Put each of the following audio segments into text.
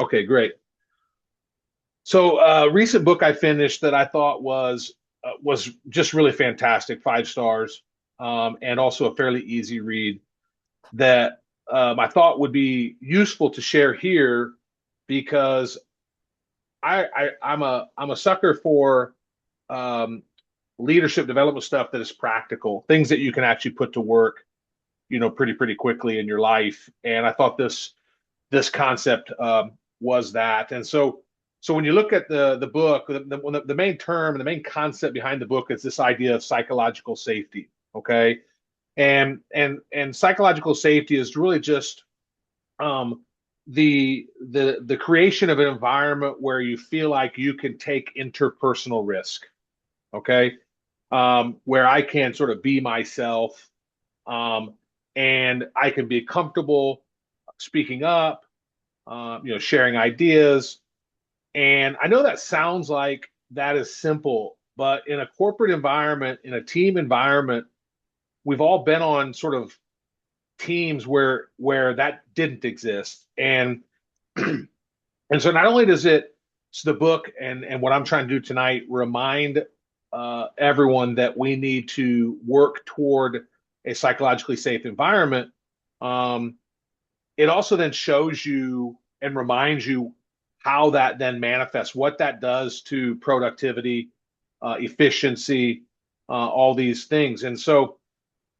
Okay, great. So, recent book I finished that I thought was just really fantastic, 5 stars, and also a fairly easy read that I thought would be useful to share here because I'm a sucker for um, leadership development stuff that is practical, things that you can actually put to work, pretty quickly in your life. And I thought this concept was that. And so when you look at the book, the main term and the main concept behind the book is this idea of psychological safety. Okay, and psychological safety is really just um, the creation of an environment where you feel like you can take interpersonal risk. Okay, where I can sort of be myself, um, and I can be comfortable speaking up, sharing ideas. And I know that sounds like that is simple, but in a corporate environment, in a team environment, we've all been on sort of teams where that didn't exist. And so not only does it, so the book and what I'm trying to do tonight remind everyone that we need to work toward a psychologically safe environment. Um, it also then shows you and reminds you how that then manifests, what that does to productivity, efficiency, all these things. And so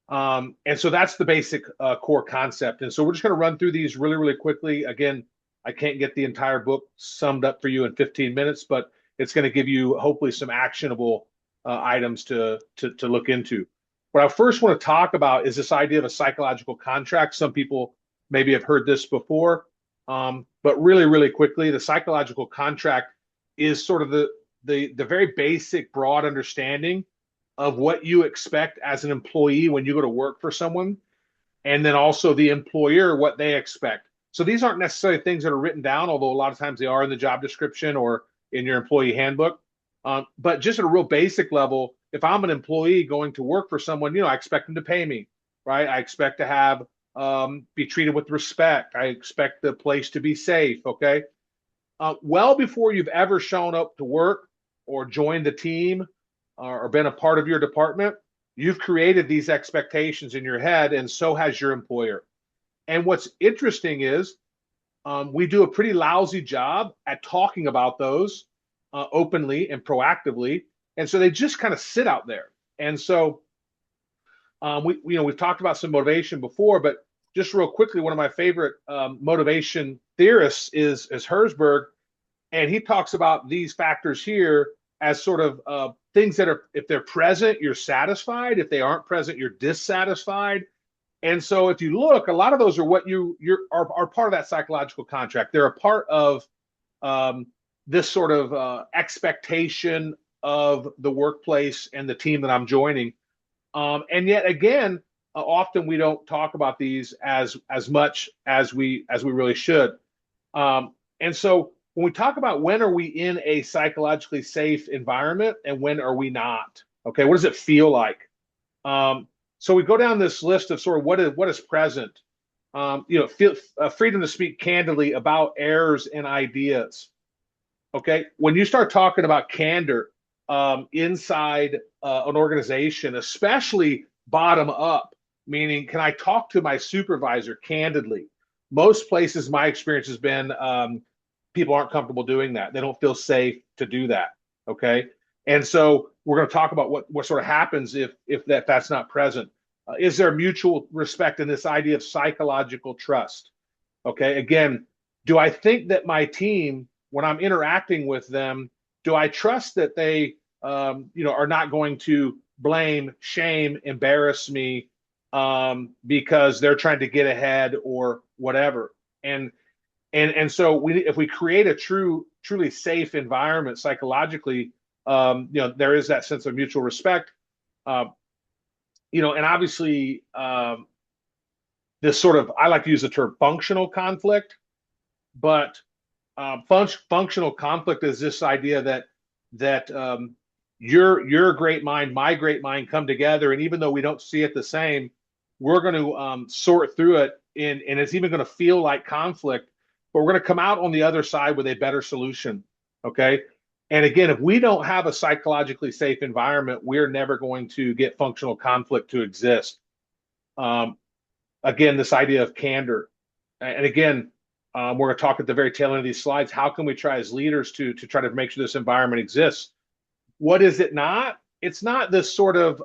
that's the basic core concept. And so we're just going to run through these really, really quickly. Again, I can't get the entire book summed up for you in 15 minutes, but it's going to give you hopefully some actionable items to look into. What I first want to talk about is this idea of a psychological contract. Some people maybe have heard this before, but really, really quickly, the psychological contract is sort of the very basic, broad understanding of what you expect as an employee when you go to work for someone, and then also the employer, what they expect. So these aren't necessarily things that are written down, although a lot of times they are in the job description or in your employee handbook. But just at a real basic level, if I'm an employee going to work for someone, I expect them to pay me, right? I expect to have be treated with respect. I expect the place to be safe. Okay. Well before you've ever shown up to work or joined the team or been a part of your department, you've created these expectations in your head, and so has your employer. And what's interesting is we do a pretty lousy job at talking about those openly and proactively, and so they just kind of sit out there. And so we've talked about some motivation before, but just real quickly, one of my favorite motivation theorists is Herzberg, and he talks about these factors here as sort of things that are, if they're present, you're satisfied. If they aren't present, you're dissatisfied. And so if you look, a lot of those are what are part of that psychological contract. They're a part of this sort of expectation of the workplace and the team that I'm joining. And yet again, often we don't talk about these as much as we really should. And so when we talk about when are we in a psychologically safe environment and when are we not? Okay, what does it feel like? So we go down this list of sort of what is present. Feel, freedom to speak candidly about errors and ideas. Okay, when you start talking about candor inside an organization, especially bottom up, meaning can I talk to my supervisor candidly? Most places, my experience has been people aren't comfortable doing that. They don't feel safe to do that. Okay, and so we're going to talk about what sort of happens if that's not present. Is there mutual respect in this idea of psychological trust? Okay, again, do I think that my team, when I'm interacting with them, do I trust that they, are not going to blame, shame, embarrass me because they're trying to get ahead or whatever? And so if we create a truly safe environment psychologically, there is that sense of mutual respect. Uh, and obviously, this sort of, I like to use the term functional conflict, but functional conflict is this idea that your great mind, my great mind come together, and even though we don't see it the same, we're going to sort through it, and it's even going to feel like conflict but we're going to come out on the other side with a better solution. Okay. And again, if we don't have a psychologically safe environment, we're never going to get functional conflict to exist. Um, again, this idea of candor. And again, we're going to talk at the very tail end of these slides. How can we try as leaders to try to make sure this environment exists? What is it not? It's not this sort of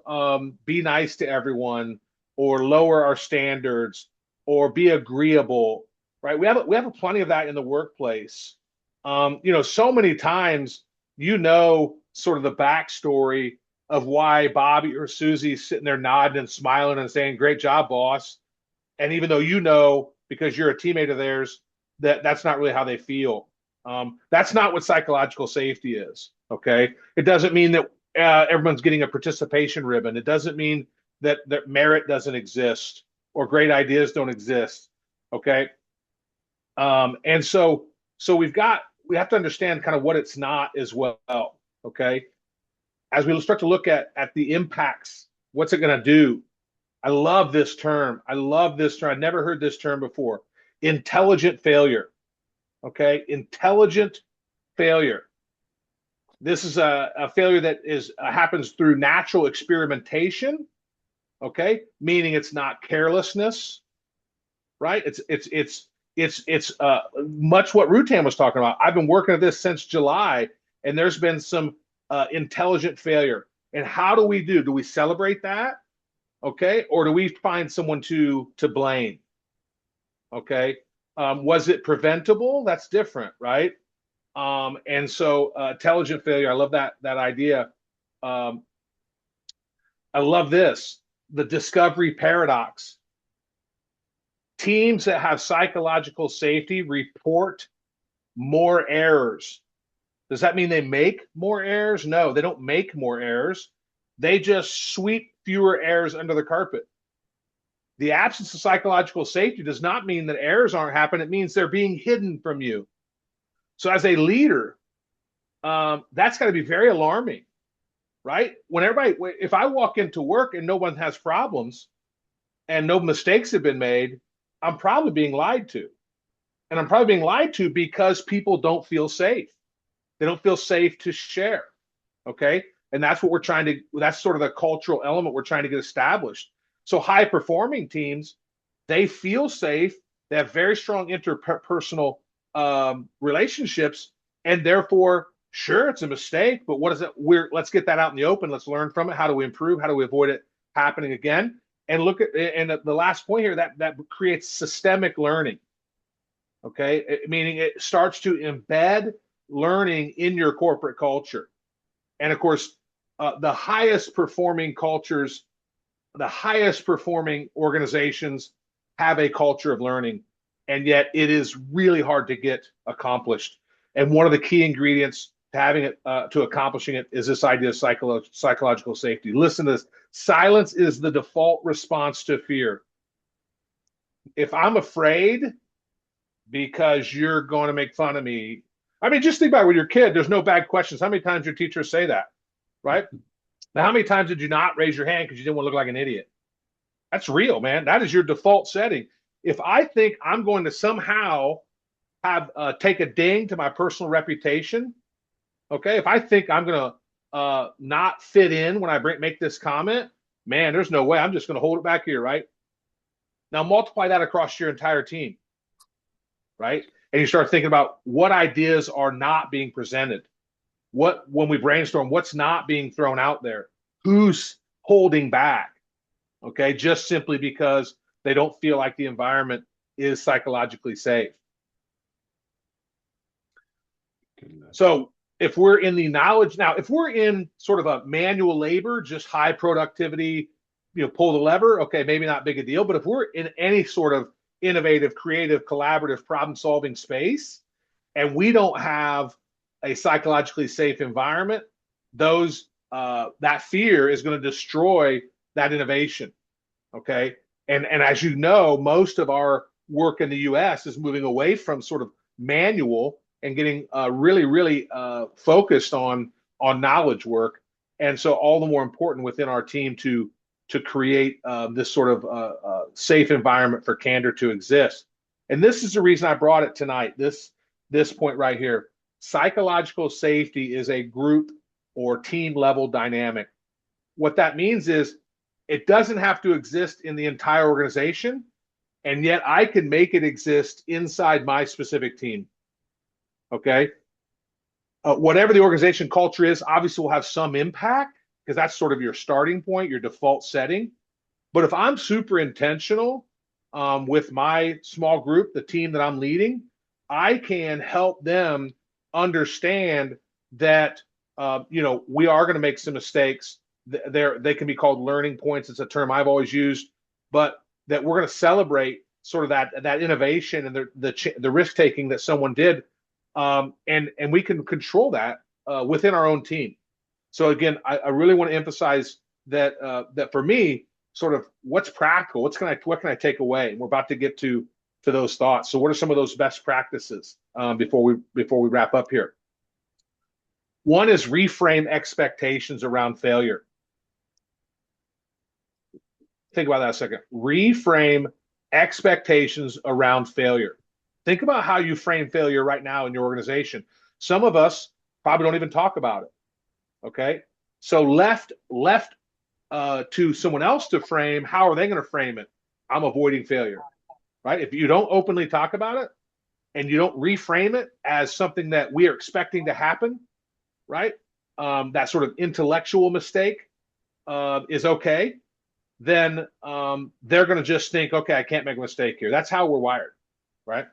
be nice to everyone or lower our standards or be agreeable, right? We have plenty of that in the workplace. So many times, sort of the backstory of why Bobby or Susie's sitting there nodding and smiling and saying, "Great job, boss." And even though because you're a teammate of theirs, that's not really how they feel. That's not what psychological safety is. Okay, it doesn't mean that everyone's getting a participation ribbon. It doesn't mean that merit doesn't exist or great ideas don't exist. Okay, and so we have to understand kind of what it's not as well. Okay, as we start to look at the impacts, what's it going to do? I love this term. I never heard this term before. Intelligent failure. Okay, intelligent failure. This is a failure that happens through natural experimentation. Okay, meaning it's not carelessness, right? It's much what Rutan was talking about. I've been working at this since July, and there's been some intelligent failure. And how do we do? Do we celebrate that? Okay, or do we find someone to blame? Okay, was it preventable? That's different, right? And so intelligent failure. I love that idea. I love this, the discovery paradox. Teams that have psychological safety report more errors. Does that mean they make more errors? No, they don't make more errors. They just sweep fewer errors under the carpet. The absence of psychological safety does not mean that errors aren't happening. It means they're being hidden from you. So as a leader, that's got to be very alarming, right? If I walk into work and no one has problems and no mistakes have been made, I'm probably being lied to. And I'm probably being lied to because people don't feel safe. They don't feel safe to share. Okay. And that's that's sort of the cultural element we're trying to get established. So high performing teams, they feel safe. They have very strong interpersonal relationships. And therefore, sure, it's a mistake, but what is it? Let's get that out in the open. Let's learn from it. How do we improve? How do we avoid it happening again? And look at, and the last point here, that creates systemic learning. Okay. Meaning it starts to embed learning in your corporate culture. And of course, the highest performing cultures, the highest performing organizations have a culture of learning. And yet it is really hard to get accomplished. And one of the key ingredients to having it, to accomplishing it, is this idea of psychological safety. Listen to this. Silence is the default response to fear. If I'm afraid because you're going to make fun of me, I mean, just think about it with your kid. There's no bad questions. How many times your teachers say that, right? Now, how many times did you not raise your hand because you didn't want to look like an idiot? That's real, man. That is your default setting. If I think I'm going to somehow take a ding to my personal reputation, okay, if I think I'm going to not fit in when I make this comment, man, there's no way. I'm just going to hold it back here, right? Now multiply that across your entire team, right? And you start thinking about what ideas are not being presented. When we brainstorm, what's not being thrown out there? Who's holding back? Okay, just simply because they don't feel like the environment is psychologically safe. So if we're in the knowledge now, if we're in sort of a manual labor, just high productivity, pull the lever, okay, maybe not big a deal. But if we're in any sort of innovative, creative, collaborative, problem-solving space, and we don't have a psychologically safe environment, that fear is going to destroy that innovation. Okay, and as you know, most of our work in the U.S. is moving away from sort of manual and getting really focused on knowledge work. And so all the more important within our team to create this sort of safe environment for candor to exist. And this is the reason I brought it tonight. This point right here. Psychological safety is a group or team level dynamic. What that means is it doesn't have to exist in the entire organization, and yet I can make it exist inside my specific team. Okay. Whatever the organization culture is, obviously will have some impact because that's sort of your starting point, your default setting. But if I'm super intentional with my small group, the team that I'm leading, I can help them understand that we are going to make some mistakes. They can be called learning points. It's a term I've always used, but that we're going to celebrate sort of that innovation and the risk taking that someone did, and we can control that within our own team. So again, I really want to emphasize that that for me, sort of what's practical, what can I take away? And we're about to get to those thoughts. So what are some of those best practices before we wrap up here? One is reframe expectations around failure. Think about that a second. Reframe expectations around failure. Think about how you frame failure right now in your organization. Some of us probably don't even talk about it. Okay. So left to someone else to frame, how are they going to frame it? I'm avoiding failure, right? If you don't openly talk about it and you don't reframe it as something that we are expecting to happen, right? That sort of intellectual mistake is okay. Then they're going to just think, okay, I can't make a mistake here. That's how we're wired, right?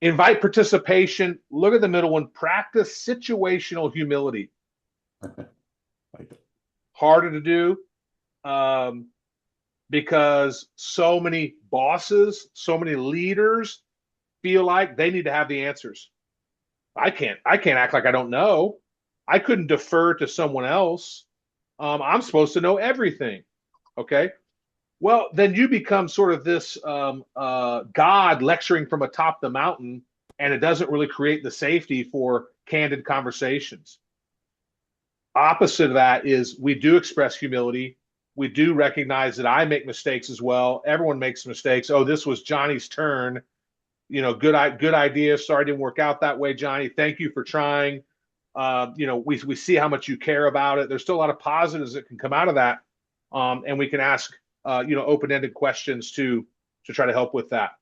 Invite participation. Look at the middle one. Practice situational humility. Harder to do because so many bosses, so many leaders feel like they need to have the answers. I can't act like I don't know. I couldn't defer to someone else. I'm supposed to know everything. Okay. Well, then you become sort of this God lecturing from atop the mountain, and it doesn't really create the safety for candid conversations. Opposite of that is we do express humility. We do recognize that I make mistakes as well. Everyone makes mistakes. Oh, this was Johnny's turn. Good idea. Sorry, it didn't work out that way, Johnny. Thank you for trying. We see how much you care about it. There's still a lot of positives that can come out of that, and we can ask open-ended questions to try to help with that.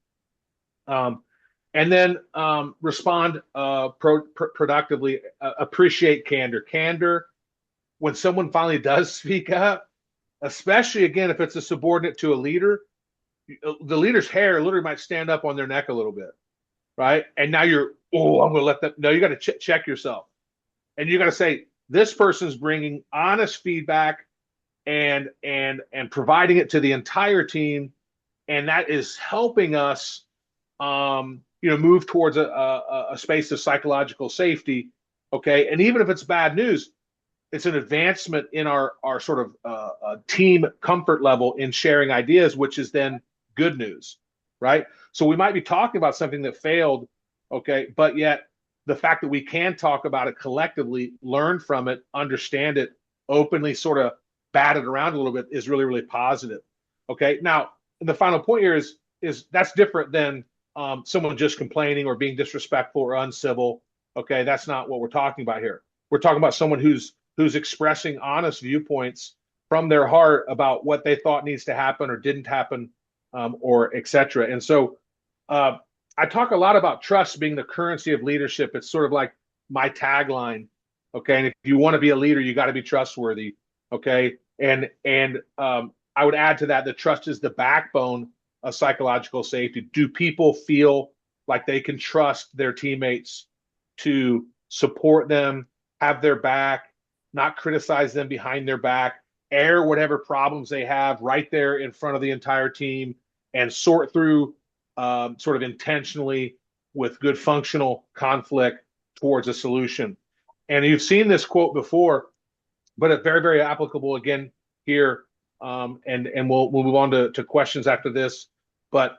And then respond productively. Appreciate candor. Candor, when someone finally does speak up, especially again if it's a subordinate to a leader, the leader's hair literally might stand up on their neck a little bit, right? And now I'm going to let them. No, you got to check yourself, and you got to say this person's bringing honest feedback and providing it to the entire team, and that is helping us move towards a space of psychological safety. Okay. And even if it's bad news, it's an advancement in our sort of team comfort level in sharing ideas, which is then good news, right? So we might be talking about something that failed, okay, but yet the fact that we can talk about it collectively, learn from it, understand it, openly sort of bat it around a little bit is really, really positive. Okay. Now, the final point here is that's different than someone just complaining or being disrespectful or uncivil. Okay. That's not what we're talking about here. We're talking about someone who's expressing honest viewpoints from their heart about what they thought needs to happen or didn't happen, or et cetera. And so I talk a lot about trust being the currency of leadership. It's sort of like my tagline. Okay. And if you want to be a leader, you got to be trustworthy. Okay. And I would add to that trust is the backbone of psychological safety. Do people feel like they can trust their teammates to support them, have their back, not criticize them behind their back, air whatever problems they have right there in front of the entire team, and sort through sort of intentionally with good functional conflict towards a solution? And you've seen this quote before, but it's very, very applicable again here. And we'll move on to questions after this. But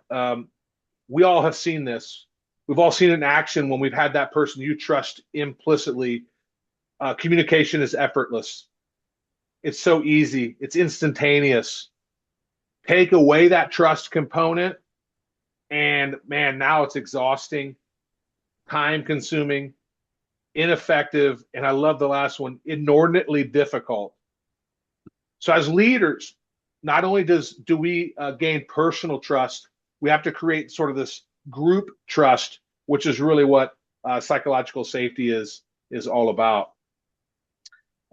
we all have seen this. We've all seen it in action when we've had that person you trust implicitly. Communication is effortless. It's so easy. It's instantaneous. Take away that trust component, And man, now it's exhausting, time consuming, ineffective, and I love the last one, inordinately difficult. So as leaders, not only do we gain personal trust, we have to create sort of this group trust, which is really what psychological safety is all about.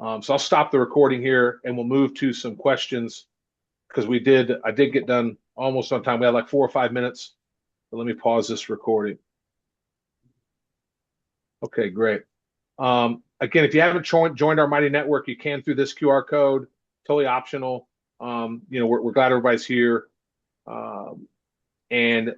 So I'll stop the recording here and we'll move to some questions because I did get done almost on time. We had like 4 or 5 minutes. But let me pause this recording. Okay, great. Again, if you haven't joined our Mighty Network, you can through this QR code. Totally optional. We're glad everybody's here. And